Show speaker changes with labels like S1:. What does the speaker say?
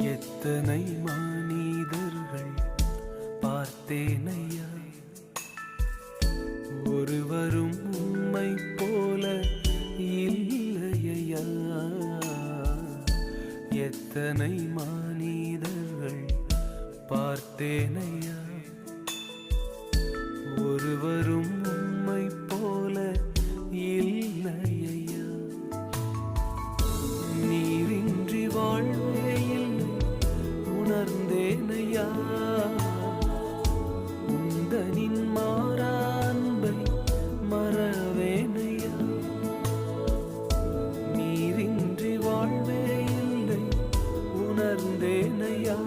S1: எத்தனை மனிதர்கள் பார்த்தேனையா, ஒருவரும் உம்மை போல இல்லையா. எத்தனை மனிதர்கள் பார்த்தேனையா, ஒருவரும் உம்மை போல இல்லையா. நீரின்றி வாழ்வே இல்லை உணர்ந்தேனையா, உந்தனின் மாறா அன்பை மறவேனையா. நீரின்றி வாழ்வே இல்லை உணர்ந்தேனையா,